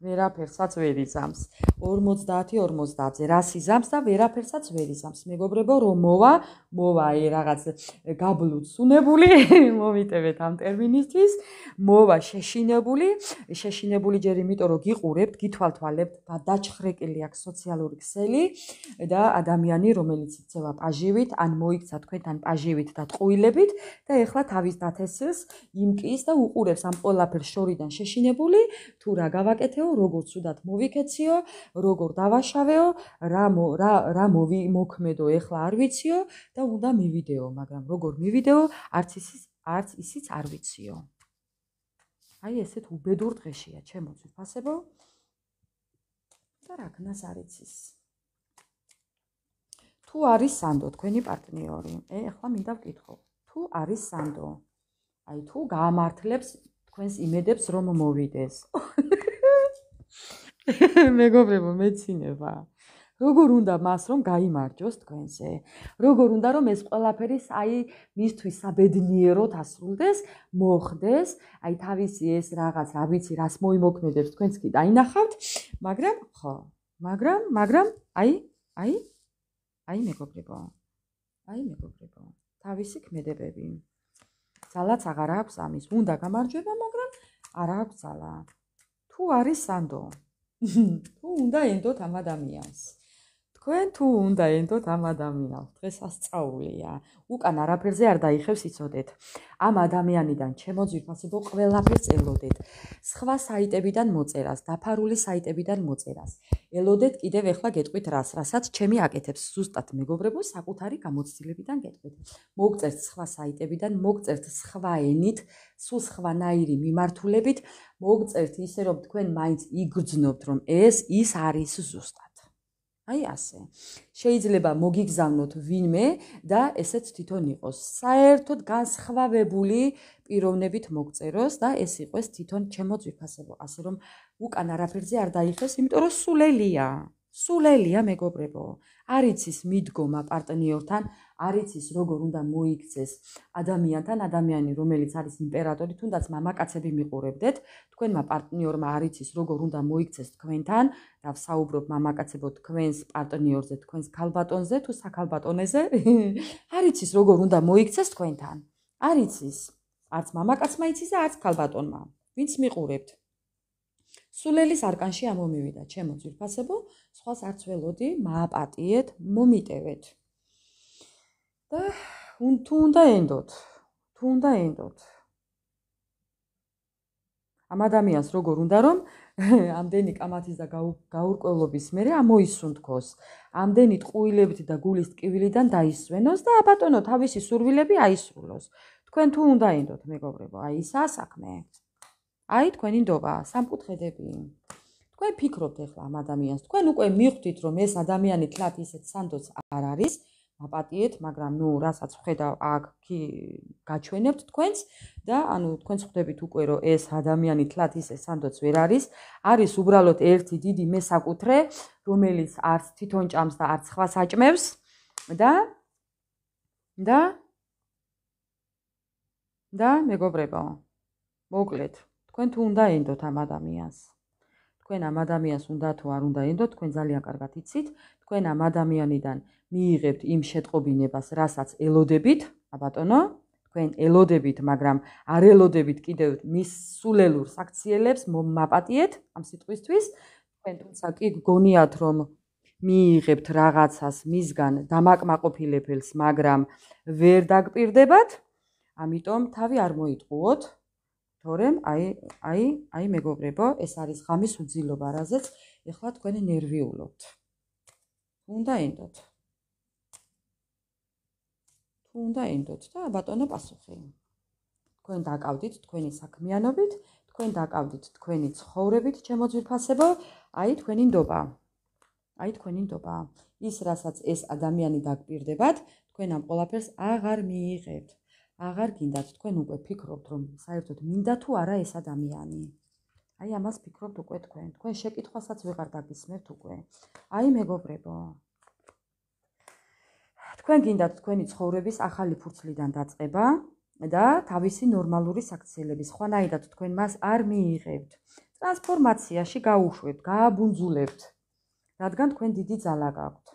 ვერაფერსაც ვერ იზამს. 50-50-ზე რას იზამს და ვერაფერსაც ვერ იზამს. მეგობრებო, რომ მოვა რაღაც გაბლუცუნებული, მომიტევეთ ამ ტერმინისთვის, მოვა შეშინებული ჯერ იმიტომ რომ გიყურებთ, გითვალთვალებთ და დაჩხრეკილი აქვს სოციალური ქსელი და ადამიანი, რომელიც იქცევა პაჟივით, ან მოიქცა თქვენთან პაჟივით და ტყუილებით და ეხლა თავის დათესილს იმკის და უყურებს ამ ყველაფერს შორიდან შეშინებული, თუ რა გავაკეთეო, როგორ ცუდად მოვიქეციო, როგორ დავაშავეო, რა მოქმედო, ეხლა არ ვიციო და უნდა მივიდეო, მაგრამ როგორ მივიდეო, არც ისიც არ ვიციო. აი ესეთ უბედურ დღეშია, ჩემო ძვირფასებო. და რა ქნას არ იცის. თუ არის სანდო თქვენი პარტნიორი, ეხლა მინდა ვკითხო. თუ არის სანდო, აი თუ გაამართლებს თქვენს იმედებს რომ მოვიდეს. მეგობრებო, მეცინება. როგორ უნდა მას რომ გაიმარჯოს თქვენზე? როგორ უნდა რომ ეს ყველაფერი აი მისთვის საბედნიეროდ ასრულდეს, მოხდეს, აი თავისი ეს რაღაც, რა ვიცი, რას მოიმოქმედებს თქვენც კი დაინახავთ, მაგრამ ხო, მაგრამ აი მეგობრებო. თავისი ქმედებები. ძალაც აღარ აქვს ამის. უნდა გამარჯვება, მაგრამ არ აქვს ძალა. თუ არის სანდო. თუ უნდა ენდოთ ამ ადამიანს. თქვენ თუ უნდა ენდოთ ამ ადამიანს. დღეს ასწაულია. უკან არაფერზე არ დაიხევს იცოდეთ. ამ ადამიანიდან ჩემო ძვირფასებო ყველაფერს ელოდეთ. სხვა საიტებიდან მოწერას, დაფარული საიტებიდან მოწერას. ელოდეთ კიდევ ეხლა გეტყვით რასაც ჩემი აკეთებს. ზუსტად მეგობრებო, საკუთარი გამოცდილებიდან გეტყვით. მოგწერთ სხვა საიტებიდან, მოგწერთ სხვა ენით, სულ სხვანაირი მიმართულებით, მოგწერთ ისე რომ თქვენ მაინც იგრძნობთ რომ ის არის ზუსტად. აი ასე. შეიძლება მოგიგზავნოთ ვინმე და ესეც თვითონ იყოს. საერთოდ განსხვავებული პიროვნებით მოგწეროს და ეს იყოს თვითონ ჩემო ძვირფასებო. ასე რომ უკან არაფერზე არ დაიხევს, იმიტომ რომ სულელია მეგობრებო. არ იცის მიდგომა პარტნიორთან, არ იცის როგორ უნდა მოიქცეს ადამიანთან, ადამიანი რომელიც არის იმპერატორი, თუნდაც მამაკაცები მიყურებდეთ, თქვენმა პარტნიორმა არ იცის როგორ უნდა მოიქცეს თქვენთან, და ვსაუბრობ მამაკაცებო თქვენს პარტნიორზე, თქვენს ქალბატონზე თუ საქალბატონეზე, არ იცის როგორ უნდა მოიქცეს თქვენთან. არ იცის. არც მამაკაცმა იცის და არც ქალბატონმა. ვინც მიყურებთ. სულელის არკანში ამომივიდა, ჩემო ძვირფასებო, სხვას არც ველოდი, მააპატიეთ, მომიტევეთ. და თუ უნდა ენდოთ. ამ ადამიანს როგორ უნდა რომ ამდენი კამათის და გაურკვევლობის მერე ამოისუნთქოს, ამდენი ტყუილებით და გულის ტკივილიდან დაისვენოს და აბატონო თავისი სურვილები აისრულოს. თქვენ თუ უნდა ენდოთ, მეგობრებო, აი ისაა საქმე. აი თქვენი ნდობა, სამკუთხედები. თქვენ ფიქრობთ ეხლა ამ ადამიანს, თქვენ უკვე მიხვდით რომ ეს ადამიანი თლათ ისეთ სანდოც არ არის, აპატიეთ, მაგრამ რასაც ვხედავ აქ გაჩვენებთ თქვენს და თქვენ ხვდებით უკვე რომ ეს ადამიანი თლათ ისე სანდოც ვერ არის, არის უბრალოდ ერთი დიდი მესაკუთრე, რომელიც არც თვითონ ჭამს და არც სხვას აჭმევს და მეგობრებო, მოკლედ თქვენ თუ უნდა ენდოთ ამ ადამიანს. თქვენ ამ ადამიანს უნდა თუ არ უნდა ენდოთ, თქვენ ძალიან კარგად იცით, თქვენ ამ ადამიანიდან მიიღებთ იმ შეტყობინებას, რასაც ელოდებით, აბატონო, თქვენ ელოდებით, მაგრამ არ ელოდებით კიდევ მის სულელურ საქციელებს, მაპატიეთ ამ სიტყვისთვის, თქვენ თუმცა კი გგონიათ რომ მიიღებთ რაღაცას მისგან დამაკმაყოფილებელს, მაგრამ ვერ დაგპირდებათ, ამიტომ თავი არ მოიტყუოთ. თორემ აი მეგობრებო, ეს არის ღამის უძილობა, რაზეც ეხლა თქვენ ნერვიულობთ. უნდა ინდოთ. თუ უნდა ინდოთ და ბატონო პასუხი. თქვენ დაკავდით თქვენი საქმიანობით, თქვენ დაკავდით თქვენი ცხოვრებით, ჩემო ძვირფასებო, აი თქვენი ნდობა. აი თქვენი ნდობა. ის, რასაც ეს ადამიანი დაგპირდებათ, თქვენ ამ ყველაფერს აღარ მიიღებთ. აღარ გინდათ, თქვენ უკვე ფიქრობთ, რომ საერთოდ მინდა თუ არა ეს ადამიანი. აი ამას ფიქრობთ უკვე თქვენ. თქვენ შეკითხვასაც ვეღარ დაგისმევთ უკვე. აი მეგობრებო. თქვენ გინდათ თქვენი ცხოვრების ახალი ფურცლიდან დაწყება და თავისი ნორმალური საქციელების. ხვანაირად თქვენ მას არ მიიღებთ. ტრანსფორმაციაში გაუშვებთ, გააბუნძულებთ, რადგან თქვენ დიდი ძალა გაქვთ.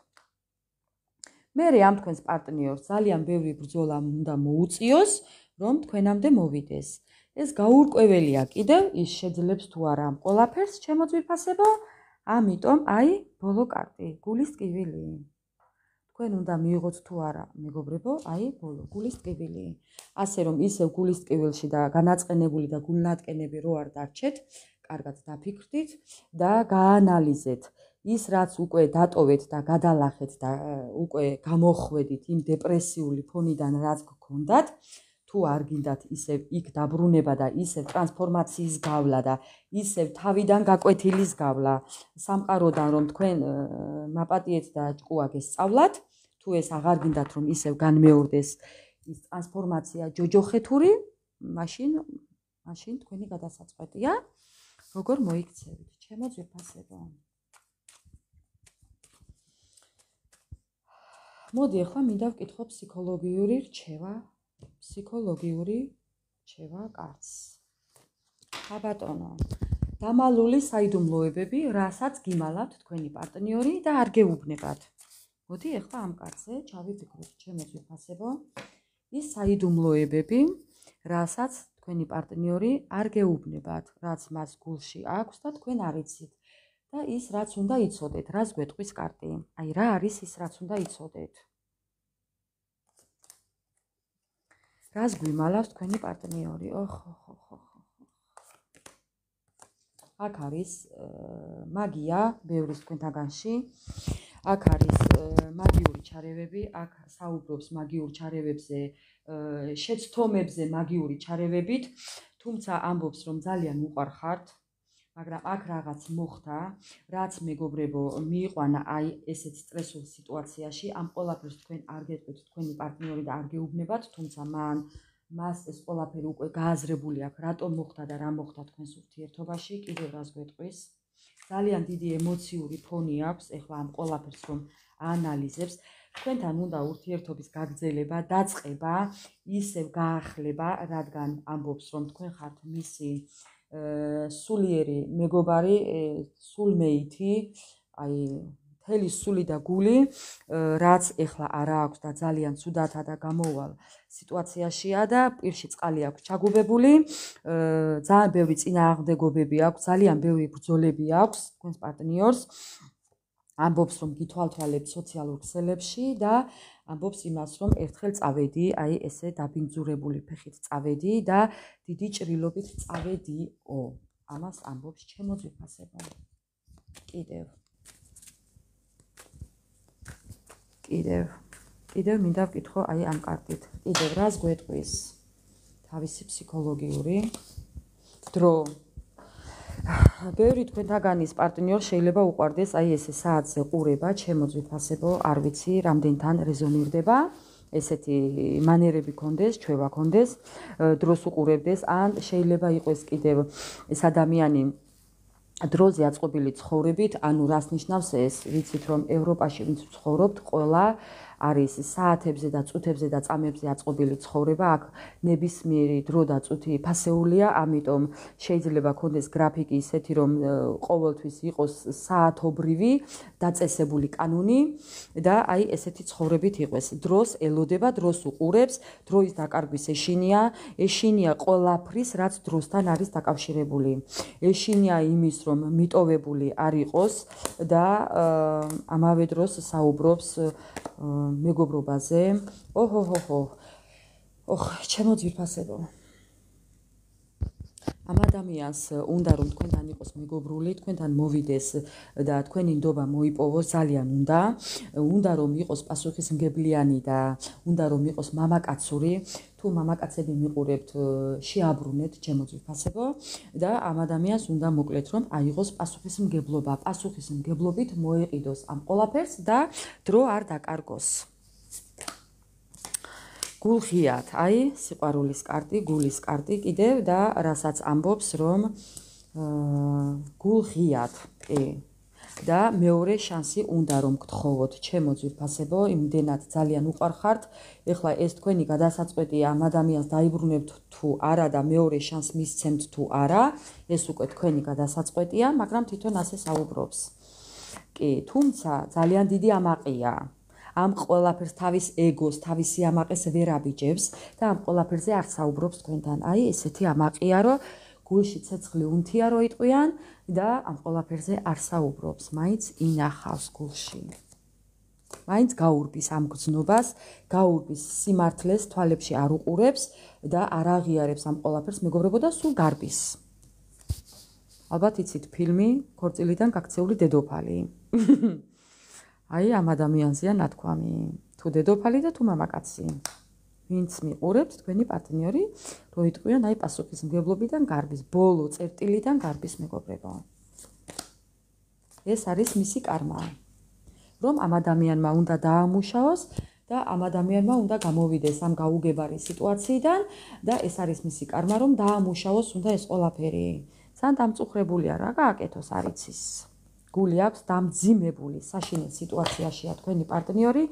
მერე ამ თქვენს პარტნიორს ძალიან ბევრი ბრძოლა უნდა მოუწიოს, რომ თქვენამდე მოვიდეს. ეს გაურკვეველია კიდევ, ის შეძლებს თუ არა ამ ყველაფერს, ჩემო ძვირფასებო, ამიტომ აი ბოლო კარტი, გულის ტკივილი. თქვენ უნდა მიიღოთ თუ არა, მეგობრებო, აი ბოლო გულის ტკივილი. ასე რომ ისევ გულის ტკივილში და განაწყენებული და გულნატკენები რო არ დარჩეთ, კარგად დაფიქრდით და გაანალიზეთ. ის რაც უკვე დატოვეთ და გადალახეთ და უკვე გამოხვედით იმ დეპრესიული ფონიდან რაც გქონდათ, თუ არ გინდათ ისევ იქ დაბრუნება და ისევ ტრანსფორმაციის გავლა და ისევ თავიდან გაკვეთილის გავლა, სამყაროდან რომ თქვენ მაპატიეთ და ჭკუა გესწავლათ, თუ ეს აღარ გინდათ რომ ისევ განმეორდეს ის ტრანსფორმაცია ჯოჯოხეთური, მაშინ თქვენი გადასაწყვეტია, როგორ მოიქცევით, ჩემო ძვირფასებო. მოდი ახლა მინდა ვკითხო ფსიქოლოგიური რჩევა კარტს. ბატონო, დამალული საიდუმლოებები, რასაც გიმალავთ თქვენი პარტნიორი და არ გეუბნებათ. მოდი ახლა ამ კარტზე ჩავიფიქროთ, ჩემო ძვირფასებო, ის საიდუმლოებები, რასაც თქვენი პარტნიორი არ გეუბნებათ, რაც მას გულში აქვს და თქვენ არ იცით. და ის რაც უნდა იცოდეთ, რას გვეტყვის კარტი. აი რა არის ის რაც უნდა იცოდეთ. რას გვიმალავს თქვენი პარტნიორი? აქ არის მაგია ბევრის თქვენთაგანში. აქ არის მაგიური ჩარევები, აქ საუბრობს მაგიურ ჩარევებზე, შეცდომებზე მაგიური ჩარევებით, თუმცა ამბობს რომ ძალიან უყვარხართ. მაგრამ აქ რაღაც მოხდა, რაც მეგობრებო მიიყვანა აი ესეთ სტრესულ სიტუაციაში, ამ ყველაფერს თქვენ არ გეტყვით თქვენი პარტნიორი და არ გეუბნებათ, თუმცა მას ეს ყველაფერი უკვე გააზრებული აქვს, რატომ მოხდა და რა მოხდა თქვენს ურთიერთობაში, კიდევ რას გვეტყვის. ძალიან დიდი ემოციური ფონი აქვს, ეხლა ამ ყველაფერს რომ აანალიზებს, თქვენთან უნდა ურთიერთობის გაგრძელება, დაწყება, ისევ გაახლება, რადგან ამბობს რომ თქვენ ხართ მისი სულიერი მეგობარი, სულმეითი, აი მთელი სული და გული, რაც ეხლა არა აქვს და ძალიან ცუდათა და გამოვალ სიტუაციაშია და პირში წყალი აქვს ჩაგუბებული, ძალიან ბევრი წინააღმდეგობები აქვს, ძალიან ბევრი ბრძოლები აქვს თქვენს პარტნიორს. ამბობს რომ გითვალთვალებთ სოციალურ ქსელებში და ამბობს იმას რომ ერთხელ წავედი, აი ესე დაბინძურებული ფეხით წავედი და დიდი ჭრილობით წავედიო. ამას ამბობს ჩემო ძვირფასებო. კიდევ მინდა ვკითხო აი ამ კარტით. კიდევ რას გვეტყვის თავისი ფსიქოლოგიური დრო. ბევრი თქვენთაგანის პარტნიორს შეიძლება უყვარდეს აი ესე საათზე ყურება, ჩემო ძვირფასებო, არ ვიცი რამდენთან რეზონირდება, ესეთი მანერები კონდეს, ჩვევა კონდეს, დროს უყურებდეს, ან შეიძლება იყოს კიდევ ეს ადამიანი დროზე აწყობილი ცხოვრებით, ანუ რას ნიშნავს ეს, ვიცით რომ ევროპაში ვინც ცხოვრობთ, ყველა არის საათებზე და წუთებზე და წამებზე აწყობილი ცხოვრება, აქ ნებისმიერი დრო და წუთი ფასეულია, ამიტომ შეიძლება კონდეს გრაფიკი ისეთი, რომ ყოველთვის იყოს საათობრივი დაწესებული კანონი და აი ესეთი ცხოვრებით იყოს. დროს ელოდება, დროს უყურებს, დროის დაკარგვის ეშინია ყველაფრის, რაც დროსთან არის დაკავშირებული. ეშინია იმის, რომ მიტოვებული არ იყოს და ამავე დროს საუბრობს მეგობრობაზე. ჩემო ძვირფასებო. ამ ადამიანს უნდა რომ თქვენთან იყოს მეგობრული, თქვენთან მოვიდეს და თქვენი ნდობა მოიპოვოს, ძალიან უნდა რომ იყოს პასუხისმგებლიანი და უნდა რომ იყოს მამაკაცური. თუ მამაკაცები მიყურებთ, შეაბრუნეთ ჩემო ძვირფასებო და ამ ადამიანს უნდა მოკლეთ რომ აიღოს პასუხისმგებლობა, პასუხისმგებლობით მოეყიდოს ამ ყველაფერს და დრო არ დაკარგოს. გულღიათ, აი, სიყვარულის კარტი, გულის კარტი კიდევ და რასაც ამბობს, რომ გულღიათ, და მეორე შანსი უნდა რომ გთხოვოთ, ჩემო ძვირფასებო, იმდენად ძალიან უყვარხართ. ეხლა ეს თქვენი გადასაწყვეტია ამ ადამიანს დაიბრუნებთ თუ არა და მეორე შანსს მისცემთ თუ არა, ეს უკვე თქვენი გადასაწყვეტია, მაგრამ თვითონ ასე საუბრობს. კი, თუმცა ძალიან დიდი ამაყია. ამ ყველაფერს თავის ეგოს, თავის სიამაყეს ვერ აბიჯებს და ამ ყველაფერზე არ საუბრობს თქვენთან. აი, ესეთი ამაყია, რომ გულში ცეცხლი უნთია რო იტყვიან და ამ ყველაფერზე არ საუბრობს, მაინც ინახავს გულში. მაინც გაურბის ამ გრძნობას, გაურბის სიმართლეს, თვალებში არ უყურებს და არ აღიარებს ამ ყველაფერს, მეგობრებო და სულ გარბის. ალბათ იცით ფილმი ქორწილიდან გაქცეული დედოფალი. აი, ამ ადამიანზეა ნათქვამი, თუ დედოფალი და თუ მამაკაცი. ვინც მიყურებთ, თქვენი პარტნიორი, რო იტყვიან, აი, პასუხისმგებლობიდან გარბის, ბოლო წერტილიდან გარბის, მეგობრებო. ეს არის მისი კარმა. რომ ამ ადამიანმა უნდა დაამუშაოს და ამ ადამიანმა უნდა გამოვიდეს ამ გაუგებარი სიტუაციიდან და ეს არის მისი კარმა, რომ დაამუშაოს უნდა ეს ყველაფერი. ძალიან დამწუხრებულია რა გააკეთოს, არ იცის. გული აქვს დამძიმებული, საშინელ სიტუაციაშია თქვენი პარტნიორი.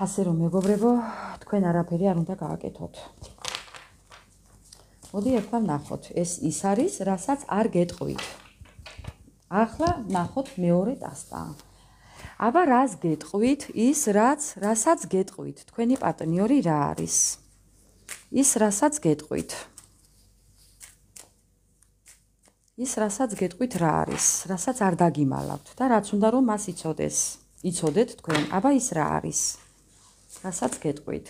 ასე რომ მეგობრებო, თქვენ არაფერი არ უნდა გააკეთოთ. მოდი ერთმა ვნახოთ, ეს ის არის, რასაც არ გეტყვით. ახლა ვნახოთ მეორე ტასტა. აბა რას გეტყვით, ის რასაც გეტყვით, თქვენი პარტნიორი რა არის? ის რასაც გეტყვით. ის რასაც გეტყვით რა არის, რასაც არ დაგიმალავთ და რაც უნდა რომ მას იცოდეს. იცოდეთ თქვენ, აბა ის რა არის? რასაც გეტყვით.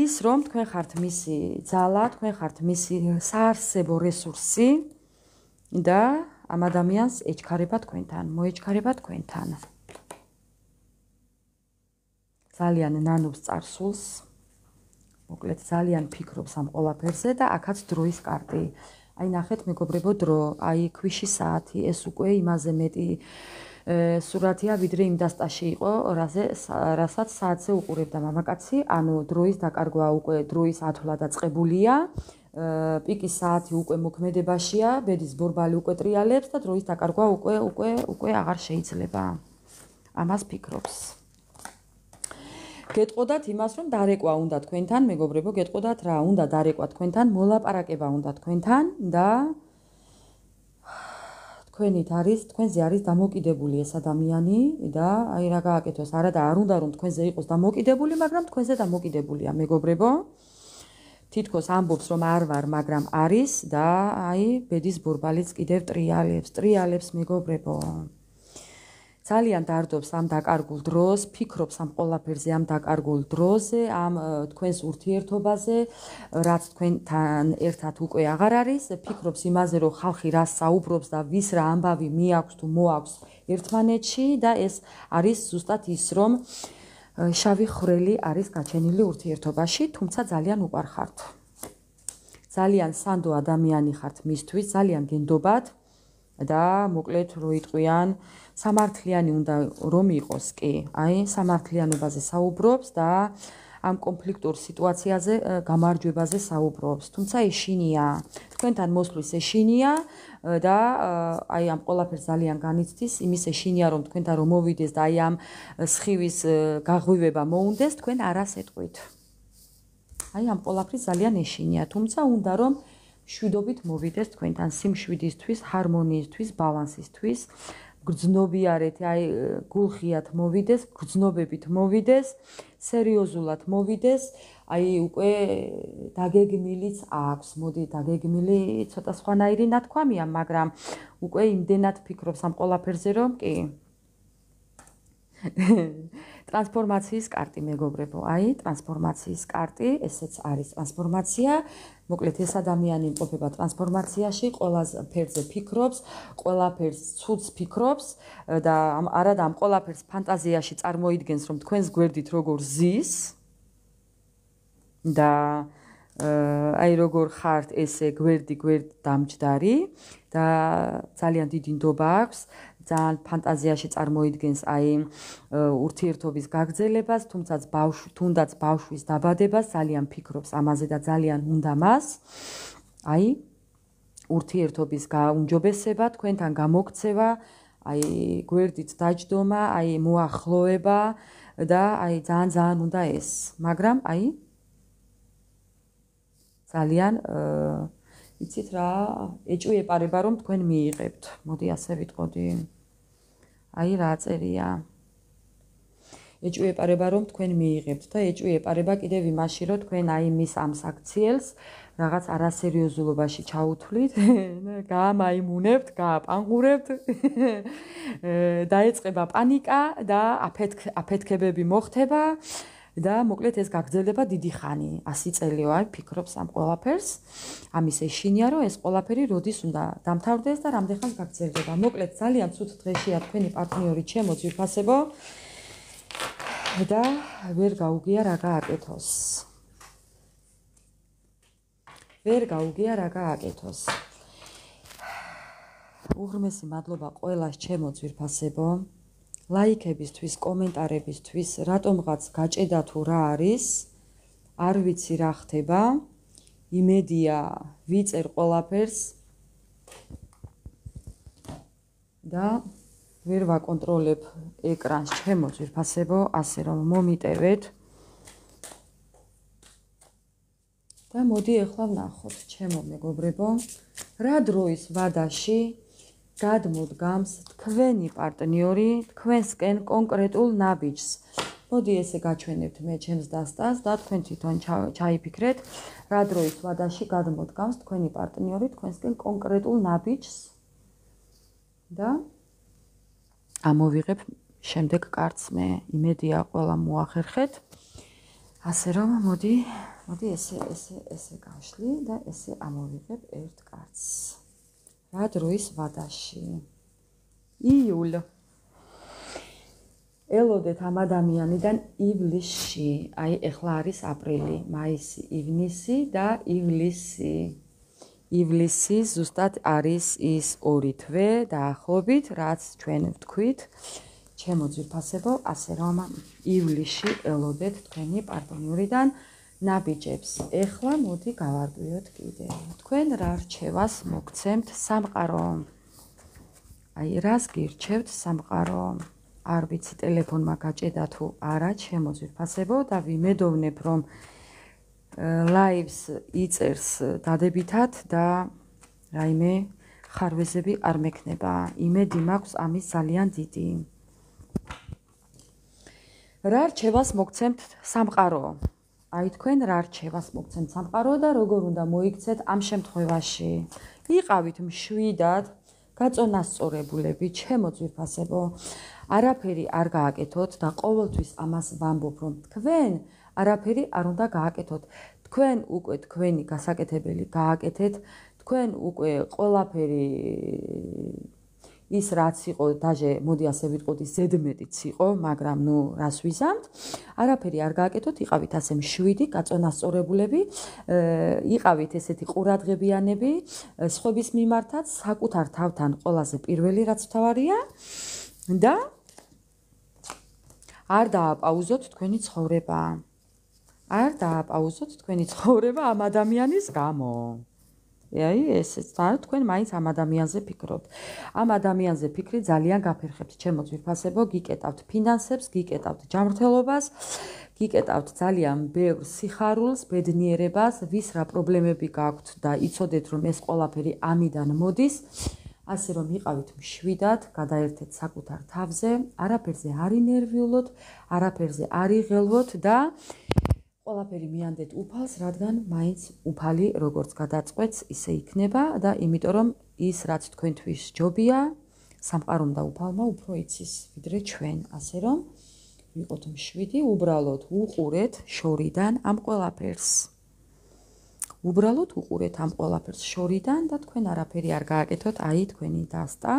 ის რომ თქვენ ხართ მისი ძალა, თქვენ ხართ მისი საარსებო რესურსი და ამ ადამიანს ეჩქარება თქვენთან, მოეჩქარება თქვენთან. ძალიან ნანობს წარსულს, მოკლედ ძალიან ფიქრობს ამ ყველაფერზე და აქაც დროის კარტი. აი ნახეთ მეგობრებო დრო, აი ქვიში საათი, ეს უკვე იმაზე მეტი სურათია, ვიდრე იმ დასტაში იყო, რასაც საათზე უყურებდა მამაკაცი, ანუ დროის დაკარგვა უკვე დროის ათვლა დაწყებულია, პიკის საათი უკვე მოქმედებაშია, ბედის ბორბალი უკვე ტრიალებს და დროის დაკარგვა უკვე აღარ შეიძლება. ამას ფიქრობს. გეტყოდათ იმას, რომ დარეკვა უნდა თქვენთან, მეგობრებო, გეტყოდათ რა, უნდა დარეკვა თქვენთან, მოლაპარაკება უნდა თქვენთან და თქვენზე არის დამოკიდებული ეს ადამიანი და აი რა გააკეთოს, არა და არ უნდა რომ თქვენზე იყოს დამოკიდებული, მაგრამ თქვენზე დამოკიდებულია, მეგობრებო. თითქოს ამბობს რომ არ ვარ, მაგრამ არის და აი ბედის ბორბალიც კიდევ ტრიალებს, მეგობრებო. ძალიან დარდობს ამ დაკარგულ დროს, ფიქრობს ამ ყველაფერზე, ამ დაკარგულ დროზე, ამ თქვენს ურთიერთობაზე, რაც თქვენთან ერთად უკვე აღარ არის, ფიქრობს იმაზე, რომ ხალხი რას საუბრობს და ვის რა ამბავი მიაქვს თუ მოაქვს ერთმანეთში და ეს არის ზუსტად ის, რომ შავი ხვრელი არის გაჩენილი ურთიერთობაში, თუმცა ძალიან უყვარხართ. ძალიან სანდო ადამიანი ხართ მისთვის, ძალიან გენდობათ და მოკლედ რო იტყვიან სამართლიანი უნდა რომ იყოს კი, აი სამართლიანობაზე საუბრობს და ამ კონფლიქტურ სიტუაციაზე გამარჯვებაზე საუბრობს, თუმცა ეშინია, თქვენთან მოსვლის ეშინია და აი ამ ყველაფერს ძალიან განიცდის, იმის ეშინია რომ თქვენთან რომ მოვიდეს და აი ამ სხივის გაღვივება მოუნდეს, თქვენ არას ეტყვით. აი ამ ყველაფრის ძალიან ეშინია, თუმცა უნდა რომ შვიდობით მოვიდეს თქვენთან, სიმშვიდისთვის, ჰარმონიისთვის, ბალანსისთვის. გრძნობიარეთ, აი გულღიათ მოვიდეს, გრძნობებით მოვიდეს, სერიოზულად მოვიდეს, აი უკვე დაგეგმილიც აქვს, მოდი დაგეგმილი ცოტა სხვანაირი ნათქვამია, მაგრამ უკვე იმდენად ფიქრობს ამ ყველაფერზე, რომ კი. ტრანსფორმაციის კარტი მეგობრებო, აი, ტრანსფორმაციის კარტი, ესეც არის ტრანსფორმაცია. მოკლედ ეს ადამიანი იმყოფება ტრანსფორმაციაში, ყველაფერზე ფიქრობს, ყველაფერს ცუდს ფიქრობს და არა და ამ ყველაფერს ფანტაზიაში წარმოიდგენს, რომ თქვენს გვერდით როგორ ზის და აი როგორ ხართ ესე გვერდი დამჯდარი და ძალიან დიდი ნდობა აქვს, ძალიან ფანტაზიაში წარმოიდგენს აი ურთიერთობის გაგრძელებას, თუნდაც ბავშვის დაბადებას, ძალიან ფიქრობს ამაზე და ძალიან უნდა მას აი ურთიერთობის გაუმჯობესება, თქვენთან გამოქცევა, აი გვერდით დაჯდომა, აი მოახლოება და აი ძალიან უნდა ეს, მაგრამ აი ძალიან იცით რა, ეჭვი-ეპარება რომ თქვენ მიიღებთ. მოდი ასე ვიტყოდი. აი რა წერია. ეჭვი-ეპარება რომ თქვენ მიიღებთ და ეჭვი-ეპარება კიდევ იმაში, რომ თქვენ აი მის ამ საქციელს რაღაც არასერიოზულობაში ჩაუთვლით, გაამაიმუნებთ, გააპანღურებთ, დაეწყება პანიკა და აფეთქებები მოხდება. და მოკლედ ეს გაგრძელდება დიდი ხანი, 100 წელი ვარ ფიქრობს ამ ყველაფერს. ამის ეშინია რომ ეს ყველაფერი როდის უნდა დამთავრდეს და რამდენ ხანს გაგრძელდება. მოკლედ ძალიან ცუდ დღეშია თქვენი პარტნიორი ჩემო ძვირფასებო და ვერ გაუგია რა გააკეთოს. უღრმესი მადლობა ყველას ჩემო ძვირფასებო. ლაიქებისთვის, კომენტარებისთვის, რატომღაც გაჭედა თუ რა არის, არ ვიცი რა ხდება, იმედია ვიწერ ყველაფერს და ვერ ვაკონტროლებ ეკრანს ჩემო ძვირფასებო, ასე რომ მომიტევეთ და მოდი ახლა ვნახოთ ჩემო მეგობრებო, რა დროის ვადაში გადმოდგამს თქვენი პარტნიორი თქვენსკენ კონკრეტულ ნაბიჯს. მოდი ესე გაჩვენებთ მე ჩემს დასტას და თქვენ თვითონ ჩაიფიქრეთ, რა დროის ვადაში გადმოდგამს თქვენი პარტნიორი თქვენსკენ კონკრეტულ ნაბიჯს და ამოვიღებ შემდეგ კარტს მე. იმედია ყველა მოახერხეთ. ასე რომ მოდი ესე გავშლი და ესე ამოვიღებ ერთ კარტს. რა დროის ვადაში. იულ. ელოდეთ ამ ადამიანიდან ივლისში. აი ეხლა არის აპრილი, მაისი, ივნისი და ივლისი. ივლისი ზუსტად არის ის ორი თვე დაახლოებით, რაც ჩვენ ვთქვით. ჩემო ძვირფასებო, ასე რომ ივლისში ელოდეთ თქვენი პარტნიორიდან ნაბიჯებს. ეხლა მოდი გავარკვიოთ კიდე. თქვენ რა რჩევას მოგცემთ სამყარო? აი რას გირჩევთ სამყარო? არ ვიცი ტელეფონმა გაჭედა თუ არა ჩემო ძვირფასებო და ვიმედოვნებ რომ ლაივს იწერს დადებითად და რაიმე ხარვეზები არ მექნება. იმედი მაქვს ამის ძალიან დიდი. რა რჩევას მოგცემთ სამყარო? აი თქვენ რა რჩევას მოგცემთ სამყარო და როგორ უნდა მოიქცეთ ამ შემთხვევაში? იყავით მშვიდად, გაწონასწორებულები, ჩემო ძვირფასებო, არაფერი არ გააკეთოთ და ყოველთვის ამას ვამბობ, რომ თქვენ არაფერი არ უნდა გააკეთოთ. თქვენ უკვე თქვენი გასაკეთებელი გააკეთეთ, თქვენ უკვე ყველაფერი ის რაც იყო, დაჟე მოდი ასე ვიტყოდი, ზედმეტიც იყო, მაგრამ ნუ რას ვიზამთ, არაფერი არ გააკეთოთ, იყავით ასე მშვიდი, გაწონასწორებულები, იყავით ესეთი ყურადღებიანები, სხვების მიმართაც, საკუთარ თავთან ყველაზე პირველი რაც თავარია და არ დააპაუზოთ თქვენი ცხოვრება. არ დააპაუზოთ თქვენი ცხოვრება ამ ადამიანის გამო. აი ესეც და თქვენ მაინც ამ ადამიანზე ფიქრობთ. ამ ადამიანზე ფიქრი ძალიან გაფერხებთ, ჩემო ძვირფასებო, გიკეტავთ ფინანსებს, გიკეტავთ ჯანმრთელობას, გიკეტავთ ძალიან ბევრ სიხარულს, ბედნიერებას, ვის რა პრობლემები გაქვთ და იცოდეთ რომ ეს ყველაფერი ამიდან მოდის. ასე რომ იყავით მშვიდად, გადაერთეთ საკუთარ თავზე, არაფერზე არ ინერვიულოთ, არაფერზე არ იღელვოთ და ყველაფერი მიანდეთ უფალს, რადგან მაინც უფალი როგორც გადაწყვეტს, ისე იქნება და იმიტომ რომ ის რაც თქვენთვის ჯობია, სამყარომ და უფალმა უფრო იცის ვიდრე ჩვენ, ასე რომ ვიყოთ მშვიდი, უბრალოდ უყურეთ შორიდან ამ ყველაფერს. უბრალოდ უყურეთ ამ ყველაფერს შორიდან და თქვენ არაფერი არ გააკეთოთ, აი თქვენი დასტა.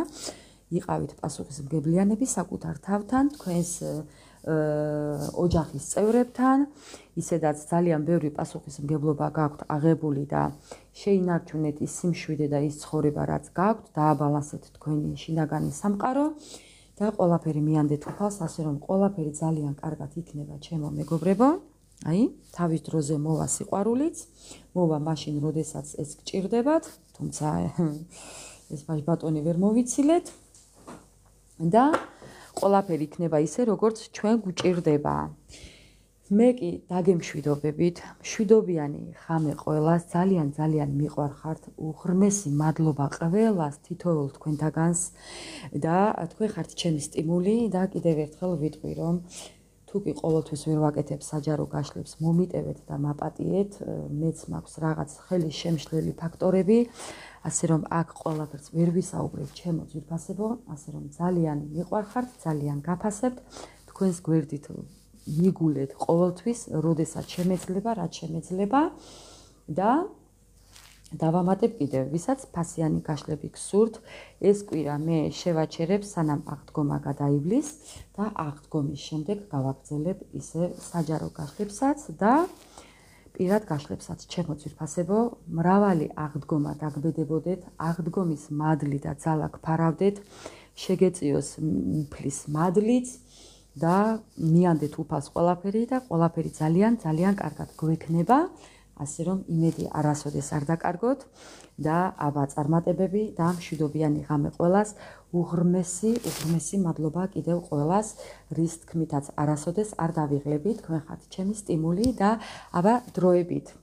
იყავით პასუხისმგებლიანები საკუთარ თავთან, თქვენს ოჯახის წევრებთან, ისედაც ძალიან ბევრი პასუხისმგებლობა გაქვთ აღებული და შეინარჩუნეთ ის სიმშვიდე და ის ცხოვრება, რაც გაქვთ, დააბალანსეთ თქვენი შინაგანი სამყარო და ყველაფერი მიანდეთ უფალს, ასე რომ ყველაფერი ძალიან კარგად იქნება, ჩემო მეგობრებო. აი, თავის დროზე მოვა სიყვარულიც, მოვა მაშინ, როდესაც ეს გჭირდებათ, თუმცა ეს ბატონი ვერ მოვიცილეთ და ყველაფერი იქნება ისე, როგორც ჩვენ გვჭირდება. მე კი დაგემშვიდობებით, მშვიდობიანი ხამე ყველას, ძალიან მიყვარხართ, უღრმესი მადლობა ყველას, თითოეულ თქვენთაგანს და თქვენ ხართ ჩემი სტიმული და კიდევ ერთხელ ვიტყვი, რომ თუ კი ყოველთვის ვერ ვაკეთებ საჯარო გაშლებს, მომიტევეთ და მაპატიეთ, მეც მაქვს რაღაც ხელის შემშლელი ფაქტორები, ასე რომ აქ ყველაფერს ვერ ვისაუბრებ ჩემო ძვირფასებო, ასე რომ ძალიან მიყვარხართ, ძალიან გაფასებთ, თქვენს გვერდით მიგულეთ ყოველთვის, როდესაც შემეძლება, რაც შემეძლება და დავამატებ კიდევ, ვისაც ფასიანი გაშლები გსურთ, ეს კვირა მე შევაჩერებ, სანამ აღდგომა გადაივლის და აღდგომის შემდეგ გავაგრძელებ ისე საჯარო გაშლებსაც და პირად გაშლებსაც, ჩემო ძვირფასებო, მრავალი აღდგომა დაგბედებოდეთ, აღდგომის მადლი და ძალა გფარავდეთ, შეგეწიოს უფლის მადლიც და მიანდეთ უფალს ყველაფერი და ყველაფერი ძალიან კარგად გვექნება, ასე რომ იმედი არასოდეს არ დაკარგოთ და აბა წარმატებები და მშვიდობიანი ღამე ყველას, უღრმესი მადლობა კიდევ ყველას, რის თქმითაც არასოდეს არ დავიღლებით, თქვენ ხართ ჩემი სტიმული და აბა დროებით.